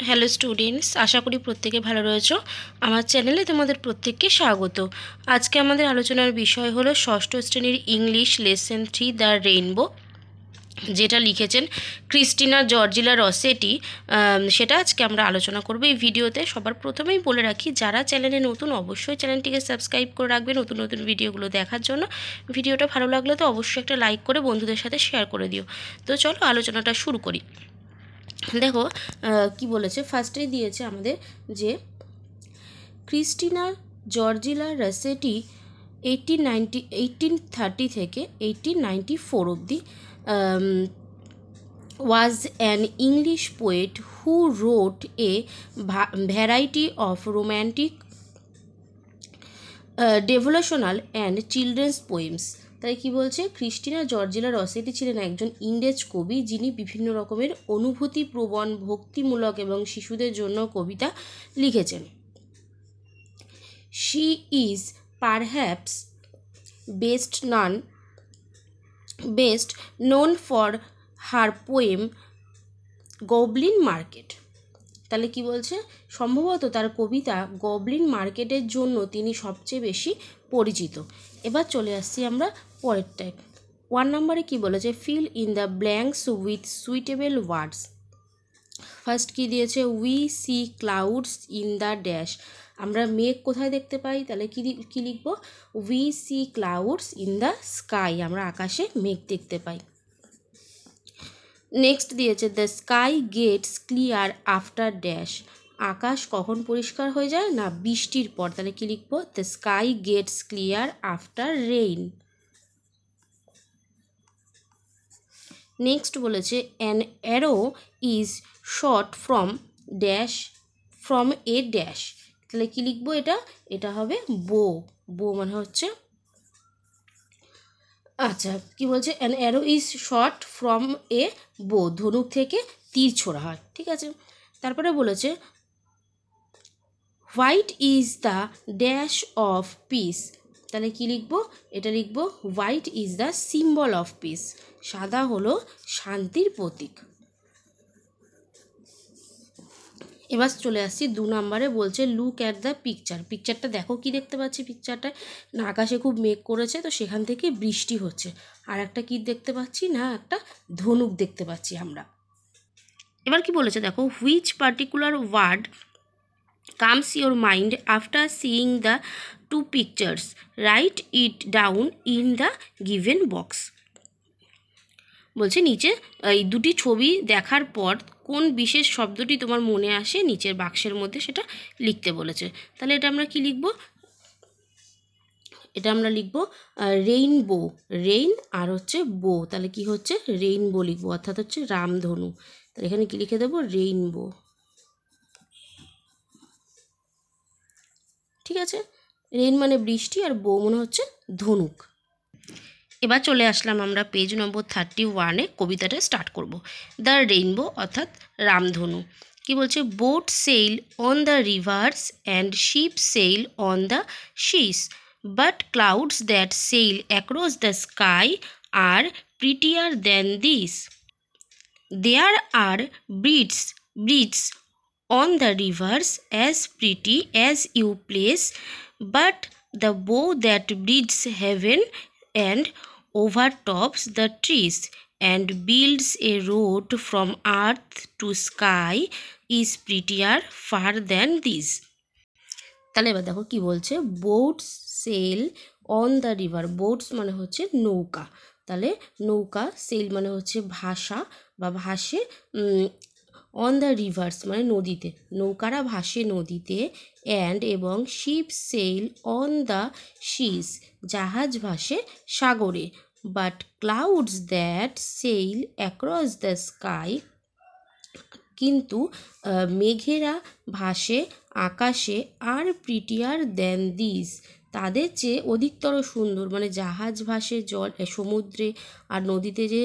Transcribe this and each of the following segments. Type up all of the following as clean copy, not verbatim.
Hello students, আশা করি প্রত্যেকে ভালো রয়েছো। আমার চ্যানেলে তোমাদের প্রত্যেককে স্বাগত। আজকে আমাদের আলোচনার বিষয় হলো ষষ্ঠ শ্রেণীর ইংলিশ লেসন 3 দ্য রেইনবো, যেটা লিখেছেন ক্রিস্টিনা জর্জিলা রসেটি। সেটা আজকে আমরা আলোচনা করব এই ভিডিওতে। সবার প্রথমেই বলে রাখি, যারা চ্যানেলে নতুন অবশ্যই চ্যানেলটিকে সাবস্ক্রাইব করে রাখবে নতুন নতুন ভিডিওগুলো দেখার জন্য। ভিডিওটা ভালো লাগলে তো অবশ্যই একটা লাইক করে বন্ধুদের সাথে শেয়ার করে দিও। তো চলো আলোচনাটা শুরু করি। দেখো কি বলেছে, ফার্স্টেই দিয়েছে আমাদের যে ক্রিস্টিনা জর্জিলা রসেটি 1830 থেকে 1894 অবধি was an English poet who wrote a variety of romantic, devotional and children's poems. তাই কি বলছে, ক্রিস্টিনা জর্জিলা রসেটি ছিলেন একজন ইংরেজ কবি যিনি বিভিন্ন রকমের অনুভূতিপ্রবণ, ভক্তিমূলক এবং শিশুদের জন্য কবিতা লিখেছেন। She is perhaps best known for her poem Goblin market. তাহলে কি বলছে, সম্ভবত তার কবিতা গবলিন মার্কেটের জন্য তিনি সবচেয়ে বেশি পরিচিত। এবার চলে আসছি আমরা পরেরটায়। 1 নম্বরে কি বলেছে, fill in the blanks with suitable words. First কি দিয়েছে, we see clouds in the dash. আমরা মেঘ কোথায় দেখতে পাই, তাহলে কি লিখব, we see clouds in the sky. আমরা আকাশে মেঘ দেখতে পাই। নেক্সট দিয়েছে, the sky gets clear after dash. আকাশ কখন পরিষ্কার হয়ে যায় না, বৃষ্টির পর। তাহলে কি লিখবো, the sky gets clear after rain. Next বলেছে, an arrow is shot from dash from a dash. তাহলে কি লিখবো, এটা হবে বো মানে হচ্ছে, আচ্ছা কি বলছে, an arrow is shot from a বো, ধনুক থেকে তীর ছোড়া হয়, ঠিক আছে। তারপরে বলেছে, white is the dash of piece. তাহলে কি লিখবো, এটা লিখবো white is the symbol of piece. সাদা হলো শান্তির প্রতীক। এবার চলে আসছি 2 নম্বরে, বলছে লুক অ্যাট দ্য পিকচার। পিকচারটা দেখো, কি দেখতে পাচ্ছি পিকচারটায় না, আকাশে খুব মেঘ করেছে তো সেখান থেকে বৃষ্টি হচ্ছে। আর একটা কি দেখতে পাচ্ছি না, একটা ধনুক দেখতে পাচ্ছি আমরা। এবার কি বলেছে দেখো, which particular word comes your mind after seeing the 2 pictures, write it down in the given box. বলছে নিচে এই দুটি ছবি দেখার পর কোন বিশেষ শব্দটি তোমার মনে আসে নিচের বাক্সের মধ্যে সেটা লিখতে বলেছে। তাহলে এটা আমরা কি লিখব, এটা আমরা লিখব রেইনবো, রেইন আর হচ্ছে বো, তাহলে কি হচ্ছে রেইনবো লিখবো, অর্থাৎ হচ্ছে রামধনু। তাহলে এখানে কি লিখে দেবো, রেইনবো, ঠিক আছে। রেইন মানে বৃষ্টি আর বো মনে হচ্ছে ধনুক। এবার চলে আসলাম আমরা পেজ নম্বর 31-এ, কবিতাটা স্টার্ট করব। দ্য রেইনবো অর্থাৎ রামধনু। কি বলছে, boat sail on the rivers and ship sail on the seas, but clouds that sail across the sky are prettier than this. There are bridges on the rivers as pretty as you please, but the bow that breeds heaven and overtops the trees and builds a road from earth to sky is prettier far than this. তাহলে এবার দেখো কি বলছে, boats sail on the river. Boats মানে হচ্ছে নৌকা, তাহলে নৌকা, সেল মানে হচ্ছে ভাসা বা ভাসে, অন দ্য রিভার্স মানে নদীতে, নৌকারা ভাসে নদীতে, অ্যান্ড এবং ship sail on the seas, জাহাজ ভাসে সাগরে, but clouds that sail across the sky, কিন্তু মেঘেরা ভাসে আকাশে, আর প্রিটিয়ার দ্যান দিস, তাদের চেয়ে অধিকতর সুন্দর, মানে জাহাজ ভাসে সমুদ্রে আর নদীতে যে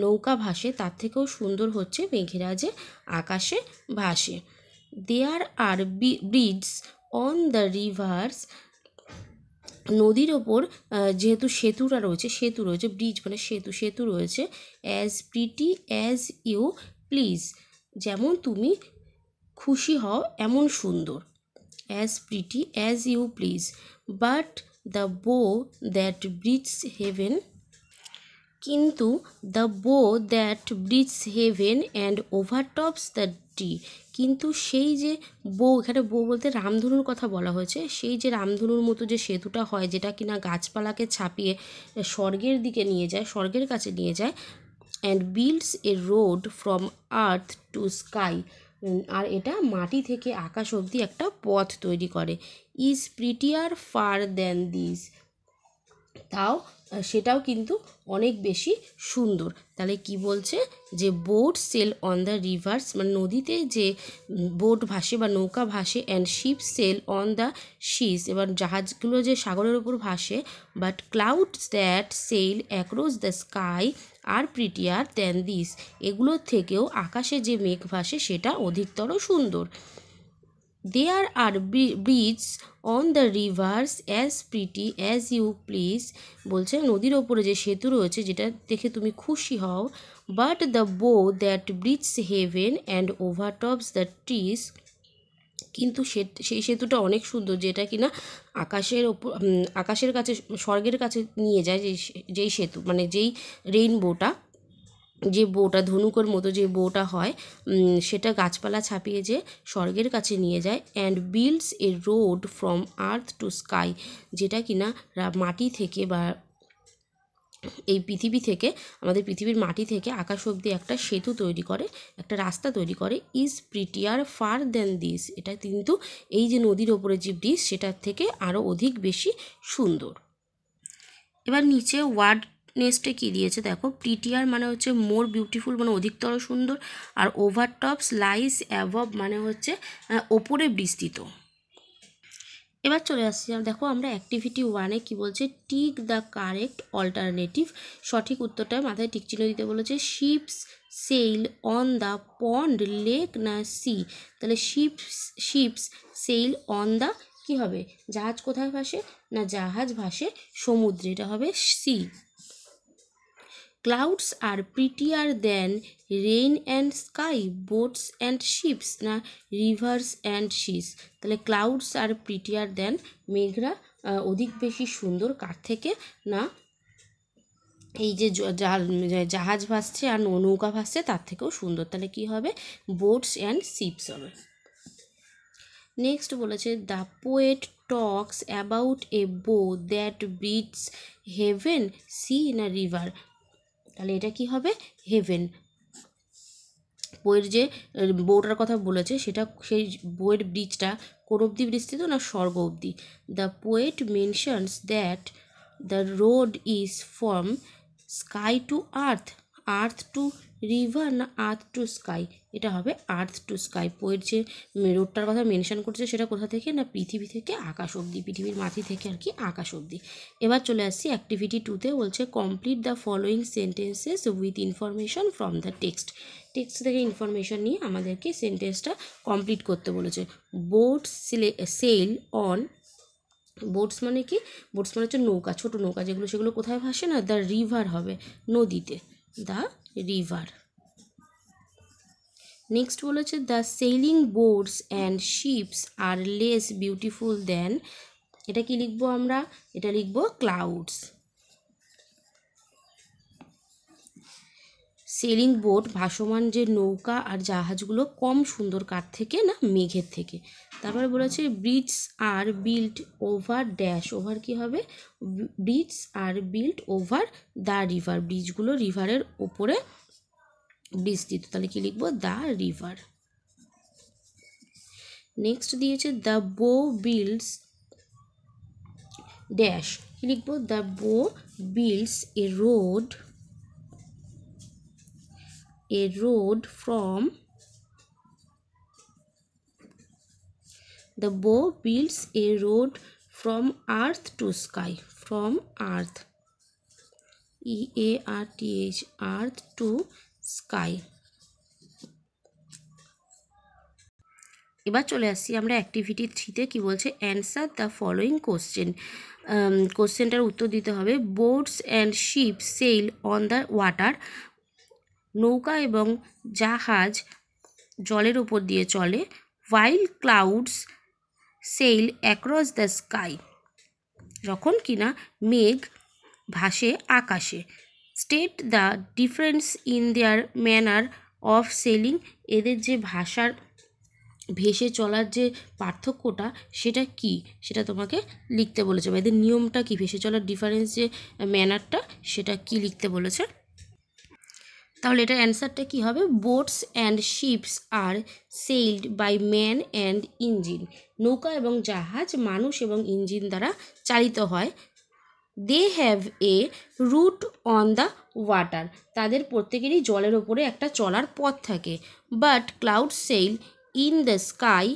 নৌকা ভাসে তার থেকেও সুন্দর হচ্ছে মেঘেরা যে আকাশে ভাসে। There are bridges on the rivers, নদীর ওপর যেহেতু সেতু রয়েছে, ব্রিজ মানে সেতু রয়েছে, as pretty as you please, যেমন তুমি খুশি হও এমন সুন্দর, as pretty as you please, but the bow that breathes heaven, কিন্তু the bow that breathes heaven and overtops the tree, কিন্তু সেই যে বো, এখানে বো বলতে রামধনুর কথা বলা হয়েছে, সেই যে রামধনুর মতো যে সেতুটা হয় যেটা কিনা গাছপালাকে ছাপিয়ে স্বর্গের দিকে নিয়ে যায়, স্বর্গের কাছে নিয়ে যায়, and builds a road from earth to sky, আর এটা মাটি থেকে আকাশ অবধি একটা পথ তৈরি করে, is prettier far than this, তাও সেটাও কিন্তু অনেক বেশি সুন্দর। তাহলে কি বলছে যে boat sail on the rivers, মানে নদীতে যে বোট ভাসে বা নৌকা ভাসে, and ship sail on the seas, এবার জাহাজগুলো যে সাগরের ওপর ভাসে, but clouds that sail across the sky are prettier than this, এগুলোর থেকেও আকাশে যে মেঘ ভাসে সেটা অধিকতর সুন্দর। There are bridges on the rivers as pretty as you please, বলছে নদীর ওপরে যে সেতু রয়েছে যেটা দেখে তুমি খুশি হও, but the bow that breathes heaven and overtops the trees, কিন্তু সেই সেতুটা অনেক সুন্দর যেটা কিনা আকাশের ওপর, আকাশের কাছে, স্বর্গের কাছে নিয়ে যায়, যেই সেতু মানে যেই রেইনবোটা, যে বউটা ধনুকের মতো যে বউটা হয়, সেটা গাছপালা ছাপিয়ে যে স্বর্গের কাছে নিয়ে যায়, and builds a road from earth to sky, যেটা কিনা মাটি থেকে বা এই পৃথিবী থেকে, আমাদের পৃথিবীর মাটি থেকে আকাশ অবধি একটা সেতু তৈরি করে, একটা রাস্তা তৈরি করে, is prettier far than this, এটা কিন্তু এই যে নদীর ওপরে যে ব্রিজ সেটার থেকে আরও অধিক বেশি সুন্দর। এবার নিচে ওয়ার্ড নেক্সটে কী দিয়েছে দেখো, প্রিটিয়ার মানে হচ্ছে মোর বিউটিফুল মানে অধিকতর সুন্দর, আর ওভারটপস লাইস অ্যাবভ মানে হচ্ছে ওপরে বিস্তৃত। এবার চলে আসছি দেখো আমরা অ্যাক্টিভিটি 1-এ কী বলছে, টিক দ্য কারেক্ট অল্টারনেটিভ, সঠিক উত্তরটা মাথায় টিক চিহ্ন দিতে বলেছে। Ships sail on the pond lake না সি, তাহলে শিপস সেল অন দ্য কী হবে, জাহাজ কোথায় ভাসে না জাহাজ ভাসে সমুদ্রে, এটা হবে sea. Clouds are prettier than rain and sky, boats and ships না রিভার্স অ্যান্ড সিস, তাহলে ক্লাউডস আর প্রিটিয়ার দ্যান, মেঘরা অধিক বেশি সুন্দর কার থেকে না এই যে জাহাজ ভাসছে আর নৌকা ভাসছে তার থেকেও সুন্দর, তাহলে কি হবে বোটস অ্যান্ড শিপস হবে। নেক্সট বলেছে the poet talks about a বো দ্যাট ব্রিথস হেভেন সি না রিভার, তাহলে এটা কি হবে হেভেন। বইয়ের যে বউটার কথা বলেছে সেটা, সেই বইয়ের ব্রিজটা কোন অবধি বিস্তৃত না স্বর্গ অবধি। The poet mentions that the road is from sky to earth, earth to river না আর্থ টু স্কাই, এটা হবে আর্থ টু স্কাই। পোয়েট যে রোডটার কথা মেনশন করছে সেটা কোথা থেকে না পৃথিবী থেকে আকাশ অবধি, পৃথিবীর মাটি থেকে আর কি আকাশ অবধি। এবার চলে আসছি অ্যাক্টিভিটি 2-তে, বলছে complete the following sentences with information from the text, text থেকে ইনফরমেশন নিয়ে আমাদেরকে সেন্টেন্সটা কমপ্লিট করতে বলেছে। বোটস সেল অন, বোটস মানে কি, বোটস মানে হচ্ছে নৌকা, ছোটো নৌকা যেগুলো, সেগুলো কোথায় ভাসে না দ্য রিভার হবে নদীতে, দ্য রিভার। নেক্সট বলেছে the sailing boats and ships are less beautiful than, এটা কি লিখবো আমরা, এটা লিখবো ক্লাউডস। সেলিং বোট ভাসমান যে নৌকা আর জাহাজগুলো কম সুন্দর কার থেকে না মেঘের থেকে। তারপরে বলেছে ব্রিজস আর বিল্ট ওভার ড্যাশ, ওভার কি হবে ব্রিজস আর বিল্ট ওভার দ্য রিভার, ব্রিজগুলো রিভারের ওপরে বিস্তৃত, তাহলে কি লিখবো দ্য রিভার। নেক্সট দিয়েছে দ্য বো বিল্ডস ড্যাশ, কি লিখবো দ্য বো builds a road, a road from, the bow builds a road from earth to sky, from earth, EARTH, earth to sky। এবার চলে আসছি আমরা অ্যাক্টিভিটি 3-তে, কি বলছে অ্যান্সার দ্য ফলোয়িং কোশ্চেন, কোশ্চেনটার উত্তর দিতে হবে। Boats and ship sail on the water, নৌকা এবং জাহাজ জলের উপর দিয়ে চলে। while clouds sail across the sky, যখন কিনা মেঘ ভাসে আকাশে। State the difference in their manner of selling, এদের যে ভাষার ভেসে চলার যে পার্থক্যটা সেটা কি সেটা তোমাকে লিখতে বলেছে, বা এদের নিয়মটা কি, ভেসে চলার ডিফারেন্স যে ম্যানারটা সেটা কি লিখতে বলেছে। তাহলে এটার অ্যান্সারটা কী হবে? Boats and ships are sailed by man and engine, নৌকা এবং জাহাজ মানুষ এবং ইঞ্জিন দ্বারা চালিত হয়। They have a route on the water, তাদের প্রত্যেকেরই জলের ওপরে একটা চলার পথ থাকে। But cloud sail in the sky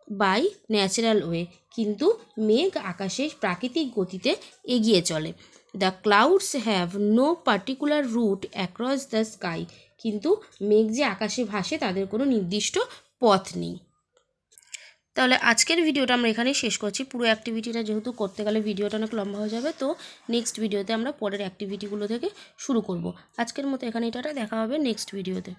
by natural way, কিন্তু মেঘ আকাশে প্রাকৃতিক গতিতে এগিয়ে চলে। The clouds have no particular route across the sky, কিন্তু মেঘ যে আকাশে ভাসে তাদের কোনো নির্দিষ্ট পথ নেই। তাহলে আজকের ভিডিওটা আমরা এখানেই শেষ করছি। পুরো অ্যাক্টিভিটিটা যেহেতু করতে গেলে ভিডিওটা অনেক লম্বা হয়ে যাবে, তো নেক্সট ভিডিওতে আমরা পরের অ্যাক্টিভিটিগুলো থেকে শুরু করব। আজকের মতো এখানে এটা দেখা হবে নেক্সট ভিডিওতে।